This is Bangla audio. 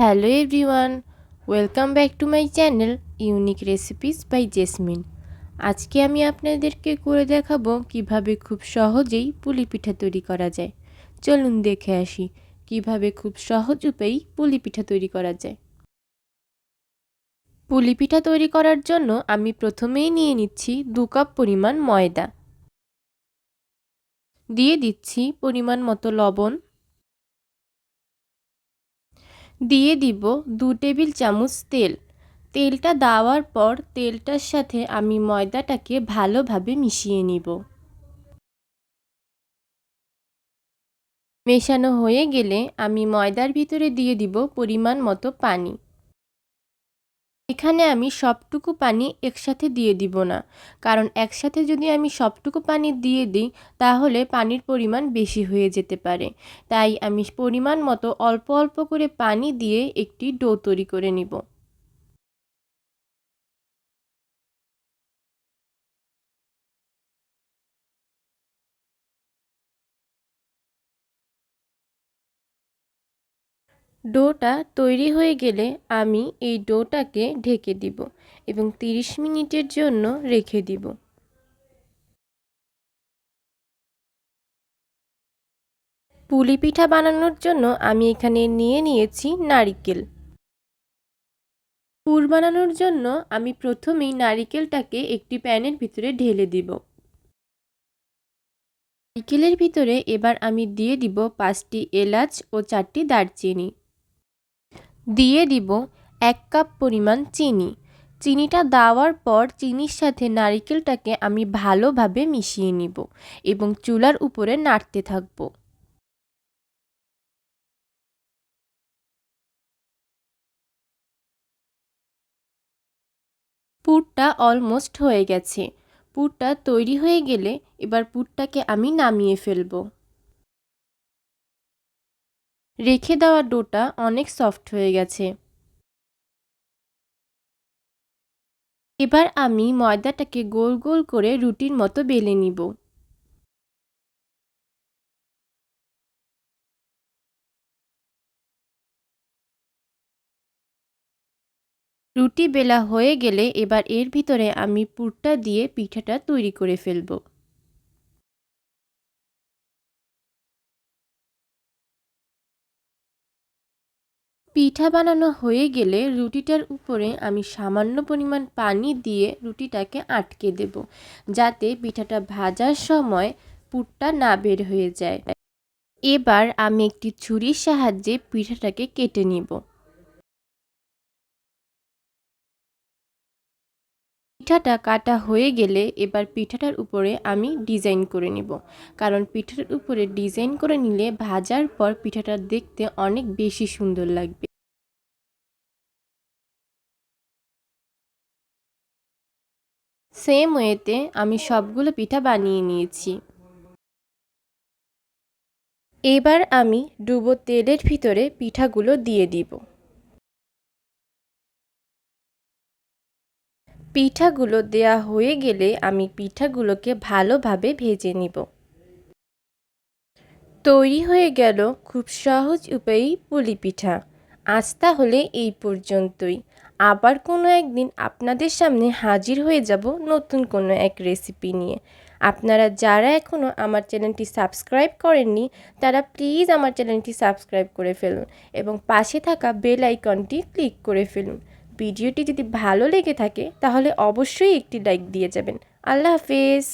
Hello everyone, welcome back to my channel unique recipes by Jasmine. আজকে আমি আপনাদেরকে করে দেখাবো কিভাবে খুব সহজেই পুলি পিঠা তৈরি করা যায়। চলুন দেখে আসি কিভাবে খুব সহজ উপায়েই পুলি পিঠা তৈরি করা যায়। পুলি পিঠা তৈরি করার জন্য আমি প্রথমেই নিয়ে নিচ্ছি 2 কাপ পরিমাণ ময়দা, দিয়ে দিচ্ছি পরিমাণ মতো লবণ, দিয়ে দিব 2 টেবিল চামচ তেল। তেলটা দেওয়ার পর তেলটার সাথে আমি ময়দাটাকে ভালোভাবে মিশিয়ে নিব। মেশানো হয়ে গেলে আমি ময়দার ভিতরে দিয়ে দিব পরিমাণ মতো পানি। এখানে আমি সবটুকু পানি একসাথে দিয়ে দিব না, কারণ একসাথে যদি আমি সবটুকু পানি দিয়ে দিই তাহলে পানির পরিমাণ বেশি হয়ে যেতে পারে। তাই আমি পরিমাণ মতো অল্প অল্প করে পানি দিয়ে একটি ডো তৈরি করে নিব। ডোটা তৈরি হয়ে গেলে আমি এই ডোটাকে ঢেকে দিব এবং 30 মিনিটের জন্য রেখে দিব। পুলি পিঠা বানানোর জন্য আমি এখানে নিয়ে নিয়েছি নারিকেল। পুর বানানোর জন্য আমি প্রথমেই নারিকেলটাকে একটি প্যানের ভিতরে ঢেলে দিব। নারিকেলের ভিতরে এবার আমি দিয়ে দিব 5টি এলাচ ও 4টি দারচিনি। দিয়ে দিব 1 কাপ পরিমাণ চিনি। চিনিটা দেওয়ার পর চিনির সাথে নারিকেলটাকে আমি ভালোভাবে মিশিয়ে নিব এবং চুলার উপরে নাড়তে থাকব। পুরটা অলমোস্ট হয়ে গেছে। পুরটা তৈরি হয়ে গেলে এবার পুরটাকে আমি নামিয়ে ফেলব। রেখে দেওয়া ডোটা অনেক সফট হয়ে গেছে। এবার আমি ময়দাটাকে গোল গোল করে রুটির মতো বেলে নিব। রুটি বেলা হয়ে গেলে এবার এর ভিতরে আমি পুরটা দিয়ে পিঠাটা তৈরি করে ফেলব। পিঠা বানানো হয়ে গেলে রুটিটার উপরে আমি সামান্য পরিমাণ পানি দিয়ে রুটিটাকে আটকে দেব, যাতে পিঠাটা ভাজার সময় পুরটা না বের হয়ে যায়। এবার আমি একটি ছুরির সাহায্যে পিঠাটাকে কেটে নিব। পিঠাটা কাটা হয়ে গেলে এবার পিঠাটার উপরে আমি ডিজাইন করে নিব, কারণ পিঠাটার উপরে ডিজাইন করে নিলে ভাজার পর পিঠাটা দেখতে অনেক বেশি সুন্দর লাগবে। সেম ওয়েতে আমি সবগুলো পিঠা বানিয়ে নিয়েছি। এবার আমি ডুবো তেলের ভিতরে পিঠাগুলো দিয়ে দিব। পিঠাগুলো দেয়া হয়ে গেলে আমি পিঠাগুলোকে ভালোভাবে ভেজে নিব। তৈরি হয়ে গেল খুব সহজ উপায়েই পুলি পিঠা। আজ তাহলে এই পর্যন্তই। আবার কোনো একদিন আপনাদের সামনে হাজির হয়ে যাব নতুন কোনো এক রেসিপি নিয়ে। আপনারা যারা এখনও আমার চ্যানেলটি সাবস্ক্রাইব করেননি তারা প্লিজ আমার চ্যানেলটি সাবস্ক্রাইব করে ফেলুন এবং পাশে থাকা বেল আইকনটি ক্লিক করে ফেলুন। ভিডিওটি যদি ভালো লেগে থাকে তাহলে অবশ্যই একটি লাইক দিয়ে যাবেন। আল্লাহ হাফেজ।